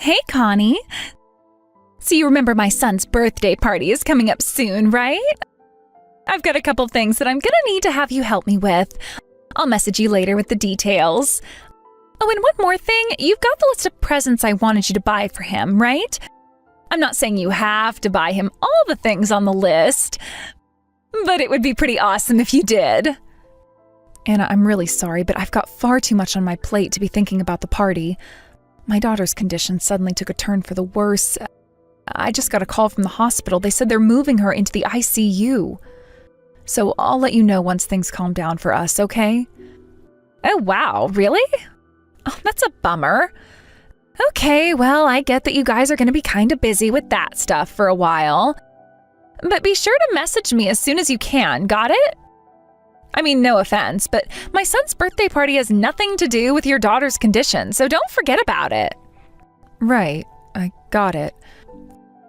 Hey, Connie. So you remember my son's birthday party is coming up soon, right? I've got a couple things that I'm gonna need to have you help me with. I'll message you later with the details. Oh, and one more thing, you've got the list of presents I wanted you to buy for him, right? I'm not saying you have to buy him all the things on the list, but it would be pretty awesome if you did. Anna, I'm really sorry, but I've got far too much on my plate to be thinking about the party. My daughter's condition suddenly took a turn for the worse. I just got a call from the hospital. They said they're moving her into the ICU. So I'll let you know once things calm down for us, okay? Oh, wow, really? Oh, that's a bummer. Okay, well, I get that you guys are going to be kind of busy with that stuff for a while. But be sure to message me as soon as you can, got it? I mean, no offense, but my son's birthday party has nothing to do with your daughter's condition, so don't forget about it. Right, I got it.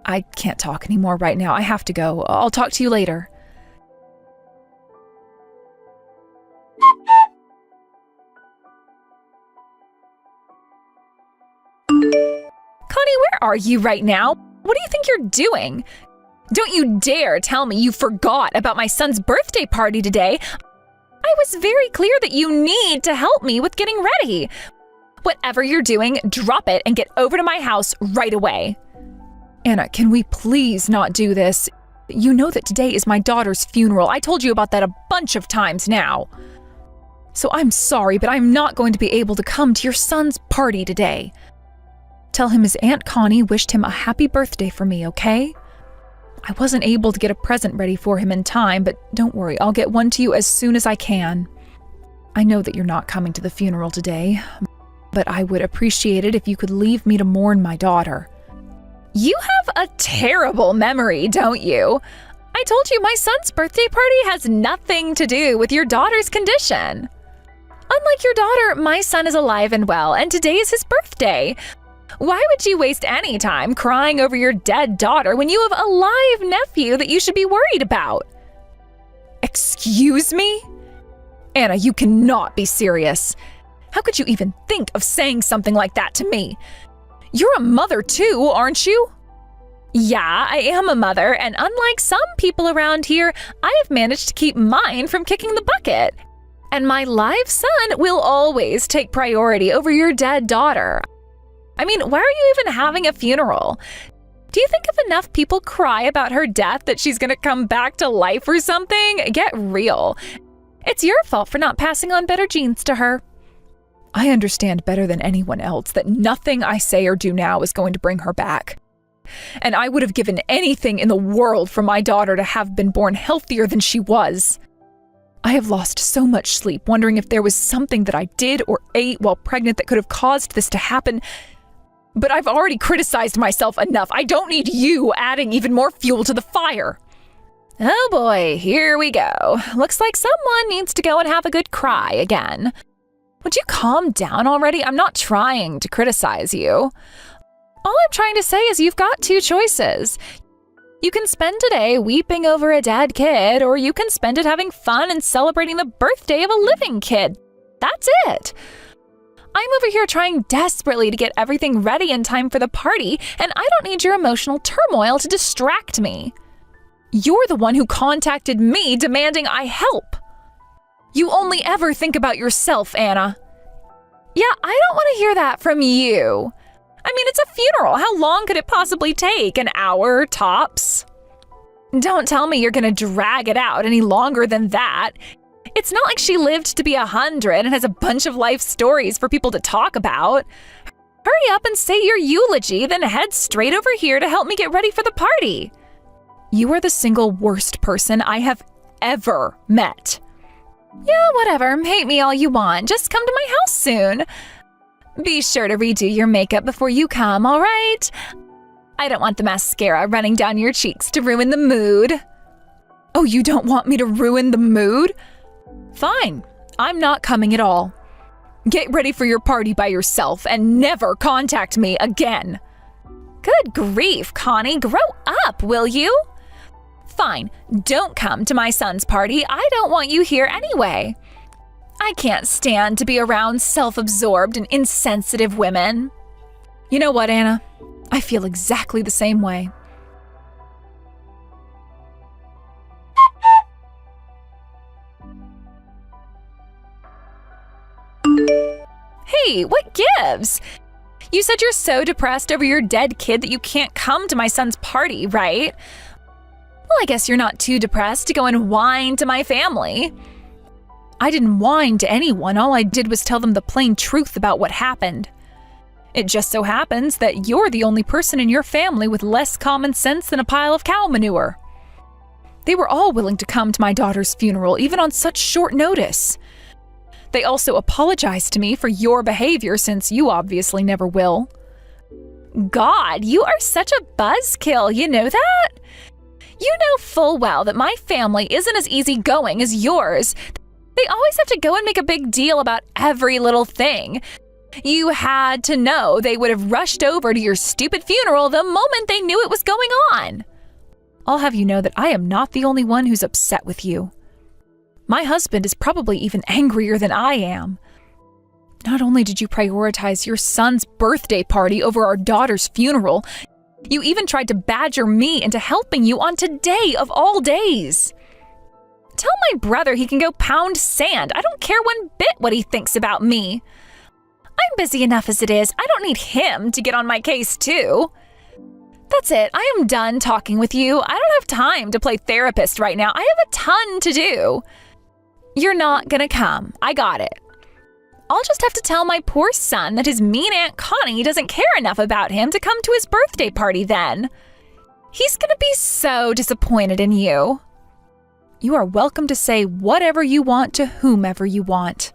I can't talk anymore right now. I have to go. I'll talk to you later. Connie, where are you right now? What do you think you're doing? Don't you dare tell me you forgot about my son's birthday party today. I was very clear that you need to help me with getting ready. Whatever you're doing, drop it and get over to my house right away. Anna, can we please not do this? You know that today is my daughter's funeral. I told you about that a bunch of times now. So I'm sorry, but I'm not going to be able to come to your son's party today. Tell him his Aunt Connie wished him a happy birthday for me, okay? I wasn't able to get a present ready for him in time, but don't worry, I'll get one to you as soon as I can. I know that you're not coming to the funeral today, but I would appreciate it if you could leave me to mourn my daughter. You have a terrible memory, don't you? I told you my son's birthday party has nothing to do with your daughter's condition. Unlike your daughter, my son is alive and well, and today is his birthday. Why would you waste any time crying over your dead daughter when you have a live nephew that you should be worried about? Excuse me? Anna, you cannot be serious. How could you even think of saying something like that to me? You're a mother too, aren't you? Yeah, I am a mother, and unlike some people around here, I have managed to keep mine from kicking the bucket. And my live son will always take priority over your dead daughter. I mean, why are you even having a funeral? Do you think if enough people cry about her death that she's gonna come back to life or something? Get real. It's your fault for not passing on better genes to her. I understand better than anyone else that nothing I say or do now is going to bring her back. And I would have given anything in the world for my daughter to have been born healthier than she was. I have lost so much sleep wondering if there was something that I did or ate while pregnant that could have caused this to happen. But I've already criticized myself enough. I don't need you adding even more fuel to the fire. Oh boy, here we go. Looks like someone needs to go and have a good cry again. Would you calm down already? I'm not trying to criticize you. All I'm trying to say is you've got two choices. You can spend today weeping over a dead kid, or you can spend it having fun and celebrating the birthday of a living kid. That's it. I'm over here trying desperately to get everything ready in time for the party, and I don't need your emotional turmoil to distract me. You're the one who contacted me demanding I help. You only ever think about yourself, Anna. Yeah, I don't want to hear that from you. I mean, it's a funeral. How long could it possibly take? An hour, tops? Don't tell me you're going to drag it out any longer than that. It's not like she lived to be 100 and has a bunch of life stories for people to talk about. Hurry up and say your eulogy, then head straight over here to help me get ready for the party. You are the single worst person I have ever met. Yeah, whatever. Hate me all you want. Just come to my house soon. Be sure to redo your makeup before you come, all right? I don't want the mascara running down your cheeks to ruin the mood. Oh, you don't want me to ruin the mood? Fine, I'm not coming at all. Get ready for your party by yourself and never contact me again. Good grief, Connie, grow up, will you? Fine, don't come to my son's party. I don't want you here anyway. I can't stand to be around self-absorbed and insensitive women. You know what, Anna? I feel exactly the same way. Hey, what gives? You said you're so depressed over your dead kid that you can't come to my son's party, right? Well, I guess you're not too depressed to go and whine to my family. I didn't whine to anyone. All I did was tell them the plain truth about what happened. It just so happens that you're the only person in your family with less common sense than a pile of cow manure. They were all willing to come to my daughter's funeral, even on such short notice. They also apologized to me for your behavior, since you obviously never will. God, you are such a buzzkill, you know that? You know full well that my family isn't as easygoing as yours. They always have to go and make a big deal about every little thing. You had to know they would have rushed over to your stupid funeral the moment they knew it was going on. I'll have you know that I am not the only one who's upset with you. My husband is probably even angrier than I am. Not only did you prioritize your son's birthday party over our daughter's funeral, you even tried to badger me into helping you on today of all days. Tell my brother he can go pound sand. I don't care one bit what he thinks about me. I'm busy enough as it is. I don't need him to get on my case too. That's it. I am done talking with you. I don't have time to play therapist right now. I have a ton to do. You're not gonna come. I got it. I'll just have to tell my poor son that his mean Aunt Connie doesn't care enough about him to come to his birthday party then. He's gonna be so disappointed in you. You are welcome to say whatever you want to whomever you want.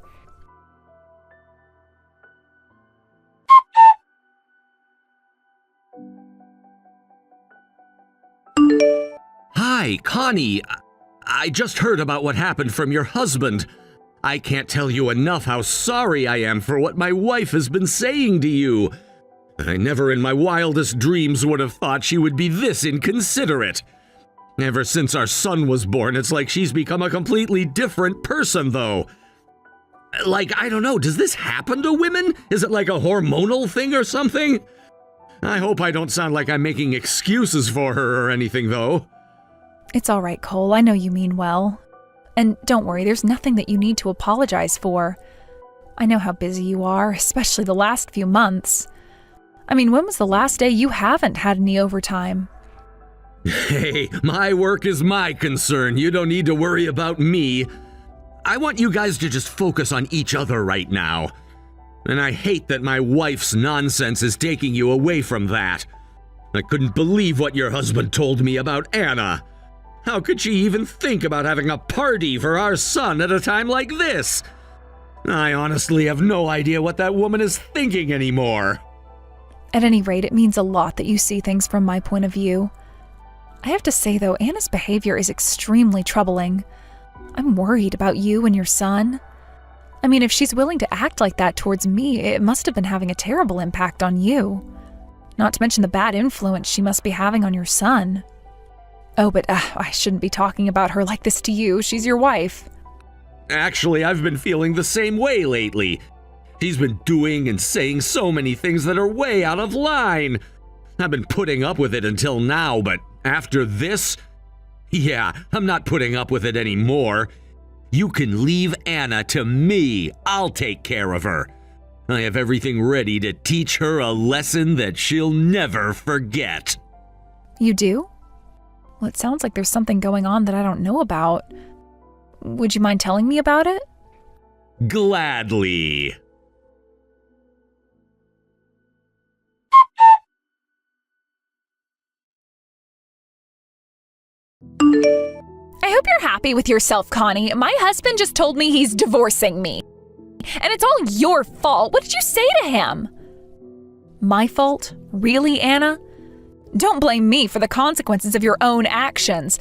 Hi, Connie. I just heard about what happened from your husband. I can't tell you enough how sorry I am for what my wife has been saying to you. I never in my wildest dreams would have thought she would be this inconsiderate. Ever since our son was born, it's like she's become a completely different person, though. Like, I don't know, does this happen to women? Is it like a hormonal thing or something? I hope I don't sound like I'm making excuses for her or anything, though. It's all right, Cole. I know you mean well. And don't worry, there's nothing that you need to apologize for. I know how busy you are, especially the last few months. I mean, when was the last day you haven't had any overtime? Hey, my work is my concern. You don't need to worry about me. I want you guys to just focus on each other right now. And I hate that my wife's nonsense is taking you away from that. I couldn't believe what your husband told me about Anna. How could she even think about having a party for our son at a time like this? I honestly have no idea what that woman is thinking anymore. At any rate, it means a lot that you see things from my point of view. I have to say, though, Anna's behavior is extremely troubling. I'm worried about you and your son. I mean, if she's willing to act like that towards me, it must have been having a terrible impact on you. Not to mention the bad influence she must be having on your son. Oh, but I shouldn't be talking about her like this to you. She's your wife. Actually, I've been feeling the same way lately. She's been doing and saying so many things that are way out of line. I've been putting up with it until now, but after this, yeah, I'm not putting up with it anymore. You can leave Anna to me. I'll take care of her. I have everything ready to teach her a lesson that she'll never forget. You do? Well, it sounds like there's something going on that I don't know about. Would you mind telling me about it? Gladly. I hope you're happy with yourself, Connie. My husband just told me he's divorcing me. And it's all your fault. What did you say to him? My fault? Really, Anna? Don't blame me for the consequences of your own actions.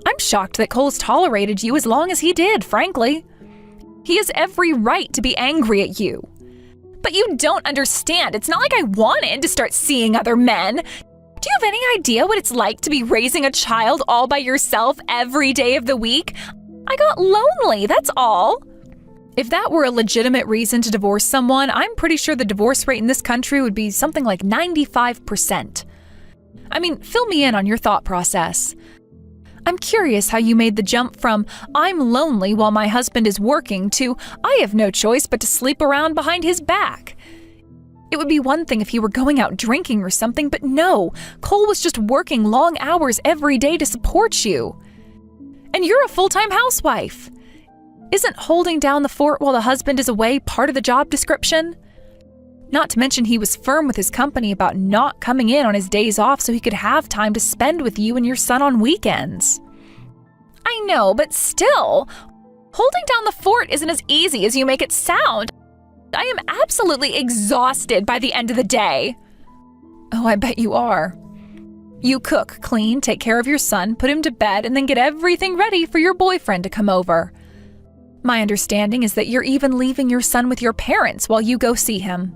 I'm shocked that Cole's tolerated you as long as he did, frankly. He has every right to be angry at you. But you don't understand. It's not like I wanted to start seeing other men. Do you have any idea what it's like to be raising a child all by yourself every day of the week? I got lonely, that's all. If that were a legitimate reason to divorce someone, I'm pretty sure the divorce rate in this country would be something like 95%. I mean, fill me in on your thought process. I'm curious how you made the jump from "I'm lonely while my husband is working" to "I have no choice but to sleep around behind his back." It would be one thing if he were going out drinking or something, but no, Cole was just working long hours every day to support you. And you're a full-time housewife. Isn't holding down the fort while the husband is away part of the job description? Not to mention he was firm with his company about not coming in on his days off so he could have time to spend with you and your son on weekends. I know, but still, holding down the fort isn't as easy as you make it sound. I am absolutely exhausted by the end of the day. Oh, I bet you are. You cook, clean, take care of your son, put him to bed, and then get everything ready for your boyfriend to come over. My understanding is that you're even leaving your son with your parents while you go see him.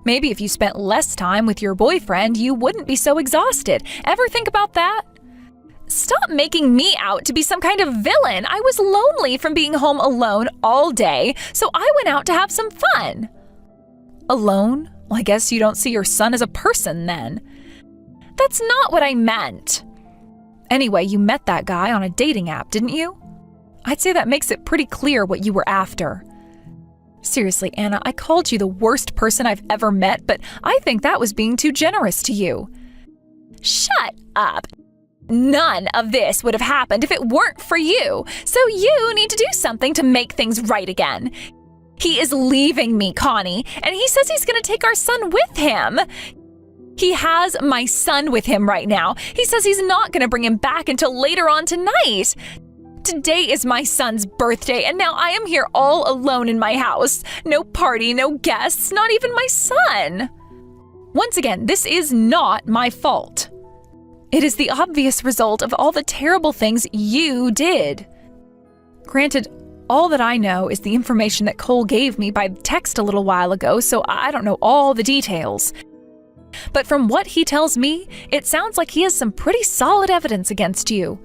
Maybe if you spent less time with your boyfriend, you wouldn't be so exhausted. Ever think about that? Stop making me out to be some kind of villain. I was lonely from being home alone all day, so I went out to have some fun. Alone? Well, I guess you don't see your son as a person then. That's not what I meant. Anyway, you met that guy on a dating app, didn't you? I'd say that makes it pretty clear what you were after. Seriously, Anna, I called you the worst person I've ever met, but I think that was being too generous to you. Shut up. None of this would have happened if it weren't for you, so you need to do something to make things right again. He is leaving me, Connie, and he says he's going to take our son with him. He has my son with him right now. He says he's not going to bring him back until later on tonight. Today is my son's birthday, and now I am here all alone in my house. No party, no guests, not even my son. Once again, this is not my fault. It is the obvious result of all the terrible things you did. Granted, all that I know is the information that Cole gave me by text a little while ago, so I don't know all the details. But from what he tells me, it sounds like he has some pretty solid evidence against you.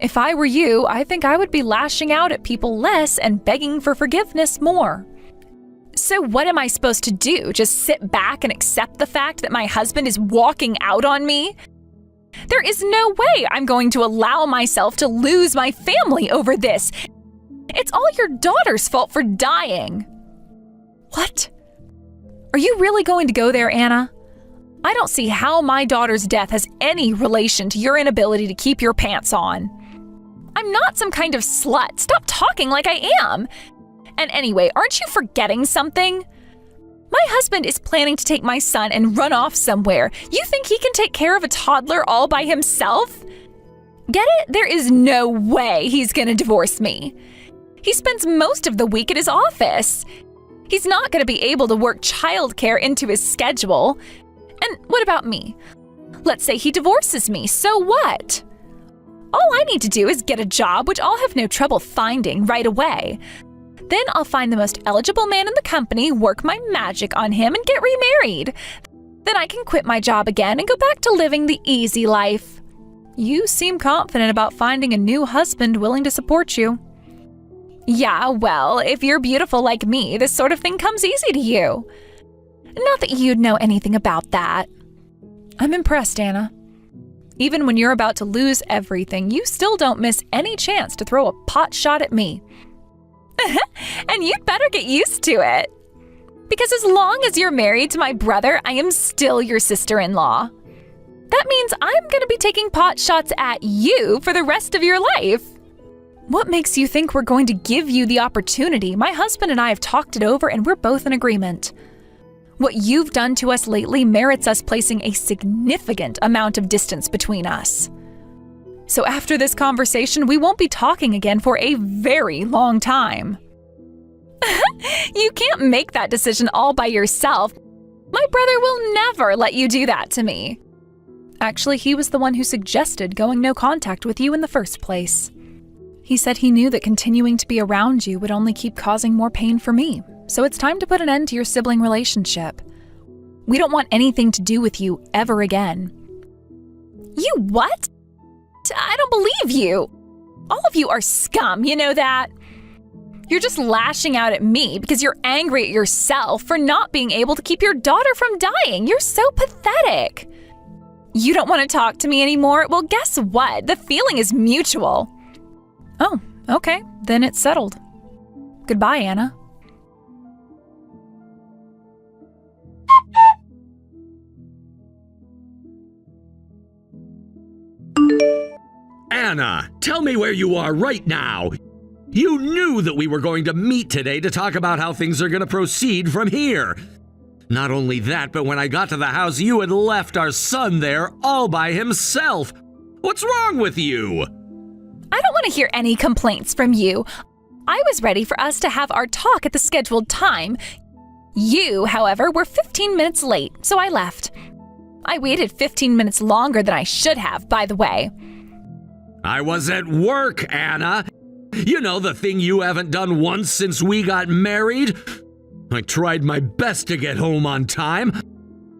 If I were you, I think I would be lashing out at people less and begging for forgiveness more. So what am I supposed to do? Just sit back and accept the fact that my husband is walking out on me? There is no way I'm going to allow myself to lose my family over this. It's all your daughter's fault for dying. What? Are you really going to go there, Anna? I don't see how my daughter's death has any relation to your inability to keep your pants on. I'm not some kind of slut. Stop talking like I am. And anyway, aren't you forgetting something? My husband is planning to take my son and run off somewhere. You think he can take care of a toddler all by himself? Get it? There is no way he's going to divorce me. He spends most of the week at his office. He's not going to be able to work childcare into his schedule. And what about me? Let's say he divorces me, so what? All I need to do is get a job, which I'll have no trouble finding right away. Then I'll find the most eligible man in the company, work my magic on him, and get remarried. Then I can quit my job again and go back to living the easy life. You seem confident about finding a new husband willing to support you. Yeah, well, if you're beautiful like me, this sort of thing comes easy to you. Not that you'd know anything about that. I'm impressed, Anna. Even when you're about to lose everything, you still don't miss any chance to throw a pot shot at me. And you'd better get used to it. Because as long as you're married to my brother, I am still your sister-in-law. That means I'm going to be taking pot shots at you for the rest of your life. What makes you think we're going to give you the opportunity? My husband and I have talked it over and we're both in agreement. What you've done to us lately merits us placing a significant amount of distance between us. So after this conversation, we won't be talking again for a very long time. You can't make that decision all by yourself. My brother will never let you do that to me. Actually, he was the one who suggested going no contact with you in the first place. He said he knew that continuing to be around you would only keep causing more pain for me. So it's time to put an end to your sibling relationship. We don't want anything to do with you ever again. You what? I don't believe you. All of you are scum, you know that? You're just lashing out at me because you're angry at yourself for not being able to keep your daughter from dying. You're so pathetic. You don't want to talk to me anymore? Well, guess what? The feeling is mutual. Oh, okay. Then it's settled. Goodbye, Anna. Anna, tell me where you are right now. You knew that we were going to meet today to talk about how things are going to proceed from here. Not only that, but when I got to the house, you had left our son there all by himself. What's wrong with you? I don't want to hear any complaints from you. I was ready for us to have our talk at the scheduled time. You, however, were 15 minutes late, so I left. I waited 15 minutes longer than I should have, by the way. I was at work, Anna. You know, the thing you haven't done once since we got married? I tried my best to get home on time.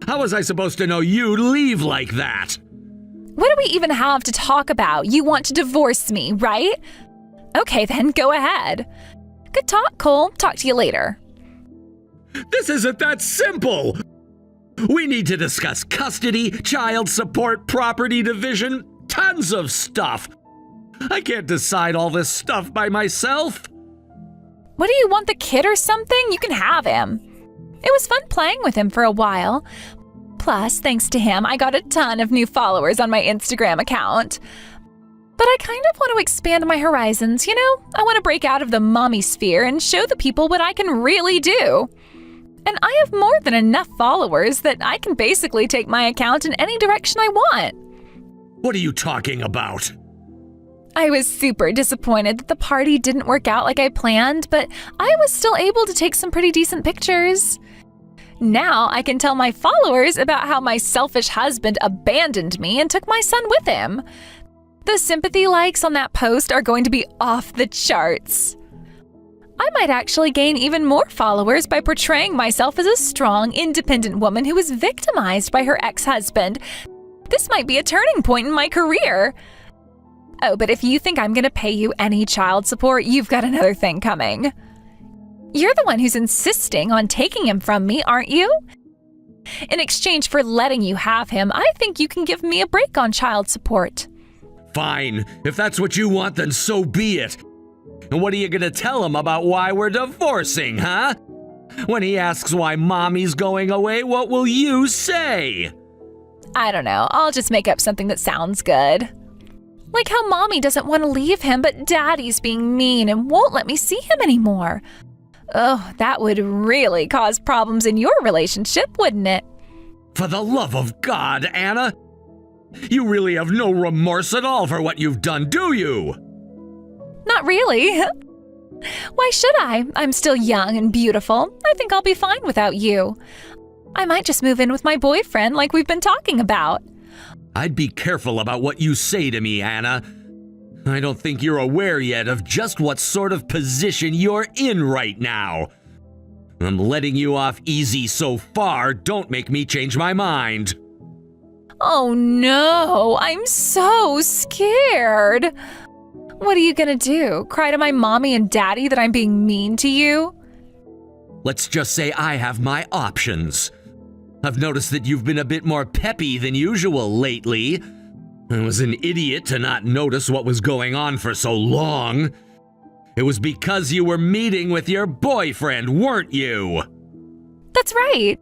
How was I supposed to know you'd leave like that? What do we even have to talk about? You want to divorce me, right? Okay, then go ahead. Good talk, Cole. Talk to you later. This isn't that simple. We need to discuss custody, child support, property division, tons of stuff. I can't decide all this stuff by myself. What do you want, the kid or something? You can have him. It was fun playing with him for a while. Plus, thanks to him, I got a ton of new followers on my Instagram account. But I kind of want to expand my horizons, you know? I want to break out of the mommy sphere and show the people what I can really do. And I have more than enough followers that I can basically take my account in any direction I want. What are you talking about? I was super disappointed that the party didn't work out like I planned, but I was still able to take some pretty decent pictures. Now I can tell my followers about how my selfish husband abandoned me and took my son with him. The sympathy likes on that post are going to be off the charts. I might actually gain even more followers by portraying myself as a strong, independent woman who was victimized by her ex-husband. This might be a turning point in my career. Oh, but if you think I'm going to pay you any child support, you've got another thing coming. You're the one who's insisting on taking him from me, aren't you? In exchange for letting you have him, I think you can give me a break on child support. Fine. If that's what you want, then so be it. And what are you going to tell him about why we're divorcing, huh? When he asks why mommy's going away, what will you say? I don't know. I'll just make up something that sounds good. Like how mommy doesn't want to leave him, but daddy's being mean and won't let me see him anymore. Oh, that would really cause problems in your relationship, wouldn't it? For the love of God, Anna! You really have no remorse at all for what you've done, do you? Not really. Why should I? I'm still young and beautiful. I think I'll be fine without you. I might just move in with my boyfriend like we've been talking about. I'd be careful about what you say to me, Anna. I don't think you're aware yet of just what sort of position you're in right now. I'm letting you off easy so far. Don't make me change my mind. Oh no, I'm so scared. What are you gonna do? Cry to my mommy and daddy that I'm being mean to you? Let's just say I have my options. I've noticed that you've been a bit more peppy than usual lately. I was an idiot to not notice what was going on for so long. It was because you were meeting with your boyfriend, weren't you? That's right.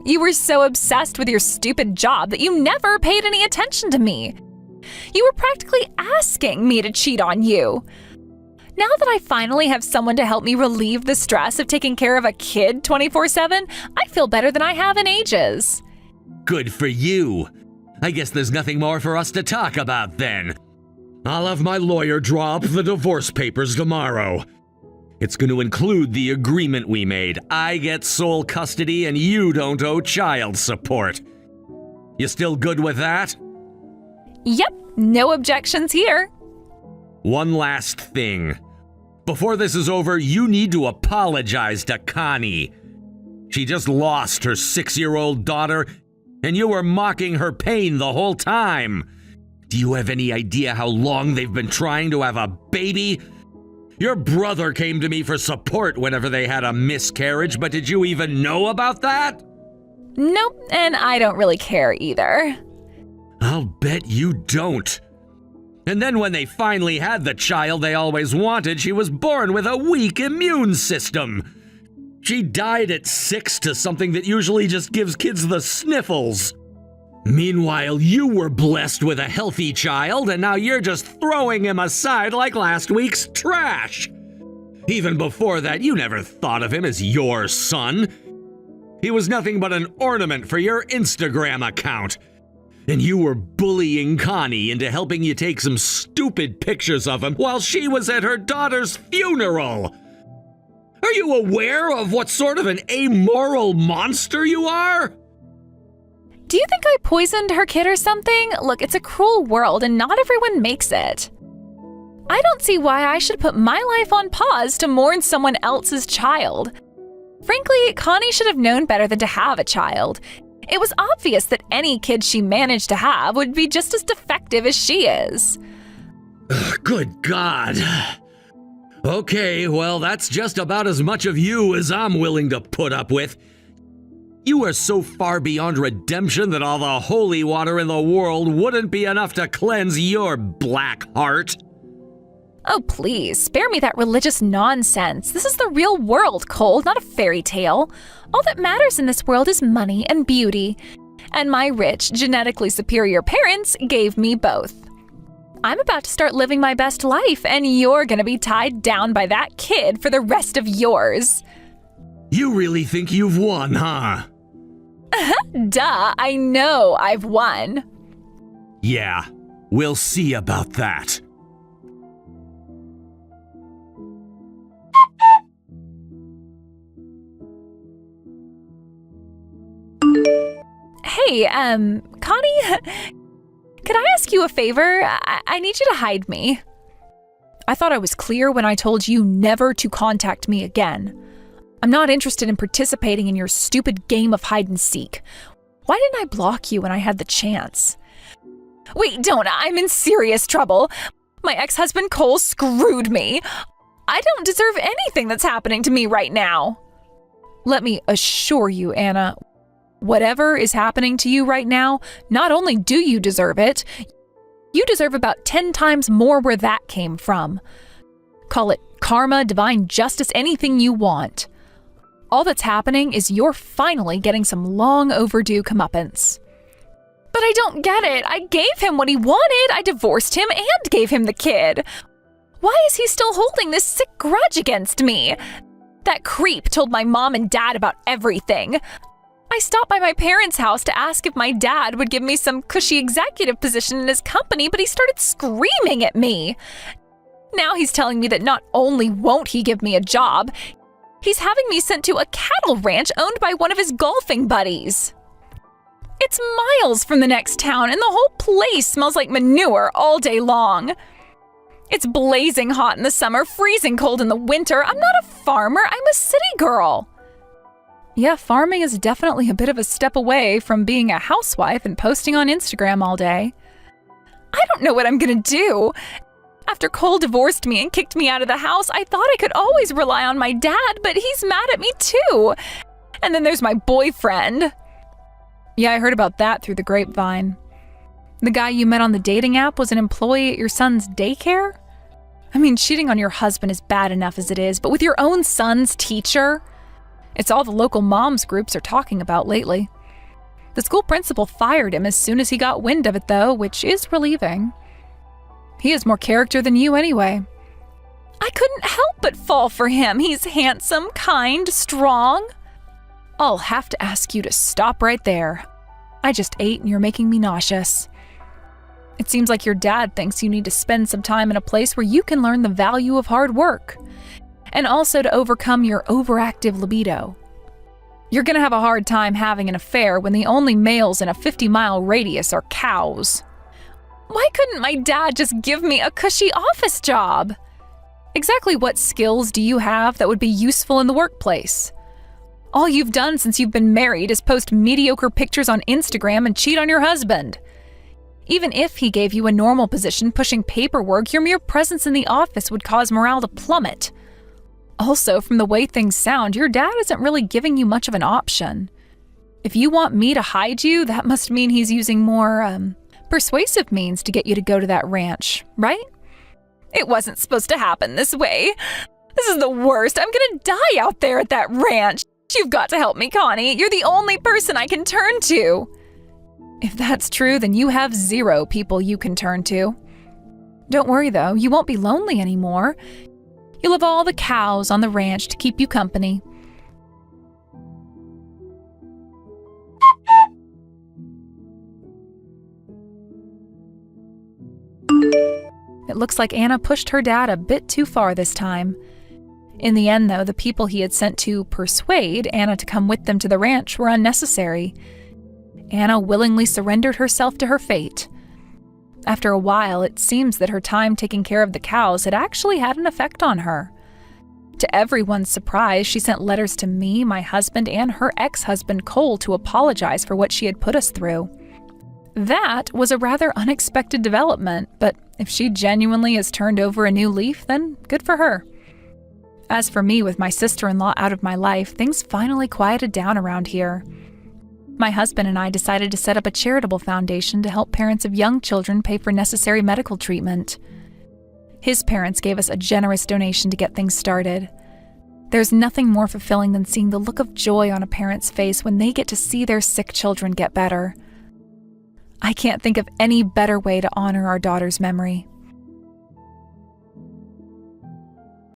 You were so obsessed with your stupid job that you never paid any attention to me. You were practically asking me to cheat on you. Now that I finally have someone to help me relieve the stress of taking care of a kid 24/7, I feel better than I have in ages. Good for you. I guess there's nothing more for us to talk about then. I'll have my lawyer draw up the divorce papers tomorrow. It's going to include the agreement we made. I get sole custody and you don't owe child support. You still good with that? Yep, no objections here. One last thing. Before this is over, you need to apologize to Connie. She just lost her 6-year-old daughter, and you were mocking her pain the whole time. Do you have any idea how long they've been trying to have a baby? Your brother came to me for support whenever they had a miscarriage, but did you even know about that? Nope, and I don't really care either. I'll bet you don't. And then when they finally had the child they always wanted, she was born with a weak immune system. She died at 6 to something that usually just gives kids the sniffles. Meanwhile, you were blessed with a healthy child, and now you're just throwing him aside like last week's trash. Even before that, you never thought of him as your son. He was nothing but an ornament for your Instagram account. And you were bullying Connie into helping you take some stupid pictures of him while she was at her daughter's funeral. Are you aware of what sort of an amoral monster you are? Do you think I poisoned her kid or something? Look, it's a cruel world and not everyone makes it. I don't see why I should put my life on pause to mourn someone else's child. Frankly, Connie should have known better than to have a child. It was obvious that any kid she managed to have would be just as defective as she is. Good God. Okay, well, that's just about as much of you as I'm willing to put up with. You are so far beyond redemption that all the holy water in the world wouldn't be enough to cleanse your black heart. Oh, please, spare me that religious nonsense. This is the real world, Cole, not a fairy tale. All that matters in this world is money and beauty. And my rich, genetically superior parents gave me both. I'm about to start living my best life, and you're gonna be tied down by that kid for the rest of yours. You really think you've won, huh? Duh, I know I've won. Yeah, we'll see about that. Hey, Connie, could I ask you a favor? I need you to hide me. I thought I was clear when I told you never to contact me again. I'm not interested in participating in your stupid game of hide and seek. Why didn't I block you when I had the chance? Wait, don't. I'm in serious trouble. My ex-husband Cole screwed me. I don't deserve anything that's happening to me right now. Let me assure you, Anna, whatever is happening to you right now, not only do you deserve it, you deserve about 10 times more where that came from. Call it karma, divine justice, anything you want. All that's happening is you're finally getting some long overdue comeuppance. But I don't get it. I gave him what he wanted. I divorced him and gave him the kid. Why is he still holding this sick grudge against me? That creep told my mom and dad about everything. I stopped by my parents' house to ask if my dad would give me some cushy executive position in his company, but he started screaming at me. Now he's telling me that not only won't he give me a job, he's having me sent to a cattle ranch owned by one of his golfing buddies. It's miles from the next town, and the whole place smells like manure all day long. It's blazing hot in the summer, freezing cold in the winter. I'm not a farmer, I'm a city girl. Yeah, farming is definitely a bit of a step away from being a housewife and posting on Instagram all day. I don't know what I'm gonna do. After Cole divorced me and kicked me out of the house, I thought I could always rely on my dad, but he's mad at me too. And then there's my boyfriend. Yeah, I heard about that through the grapevine. The guy you met on the dating app was an employee at your son's daycare? I mean, cheating on your husband is bad enough as it is, but with your own son's teacher? It's all the local moms groups are talking about lately. The school principal fired him as soon as he got wind of it, though, which is relieving. He has more character than you anyway. I couldn't help but fall for him. He's handsome, kind, strong. I'll have to ask you to stop right there. I just ate and you're making me nauseous. It seems like your dad thinks you need to spend some time in a place where you can learn the value of hard work. And also to overcome your overactive libido. You're gonna have a hard time having an affair when the only males in a 50-mile radius are cows. Why couldn't my dad just give me a cushy office job? Exactly what skills do you have that would be useful in the workplace? All you've done since you've been married is post mediocre pictures on Instagram and cheat on your husband. Even if he gave you a normal position pushing paperwork, your mere presence in the office would cause morale to plummet. Also, from the way things sound, your dad isn't really giving you much of an option. If you want me to hide you, that must mean he's using more, persuasive means to get you to go to that ranch, right? It wasn't supposed to happen this way. This is the worst. I'm gonna die out there at that ranch. You've got to help me, Connie. You're the only person I can turn to. If that's true, then you have 0 people you can turn to. Don't worry, though. You won't be lonely anymore. You'll have all the cows on the ranch to keep you company. It looks like Anna pushed her dad a bit too far this time. In the end, though, the people he had sent to persuade Anna to come with them to the ranch were unnecessary. Anna willingly surrendered herself to her fate. After a while, it seems that her time taking care of the cows had actually had an effect on her. To everyone's surprise, she sent letters to me, my husband, and her ex-husband Cole to apologize for what she had put us through. That was a rather unexpected development, but if she genuinely has turned over a new leaf, then good for her. As for me, with my sister-in-law out of my life, things finally quieted down around here. My husband and I decided to set up a charitable foundation to help parents of young children pay for necessary medical treatment. His parents gave us a generous donation to get things started. There's nothing more fulfilling than seeing the look of joy on a parent's face when they get to see their sick children get better. I can't think of any better way to honor our daughter's memory.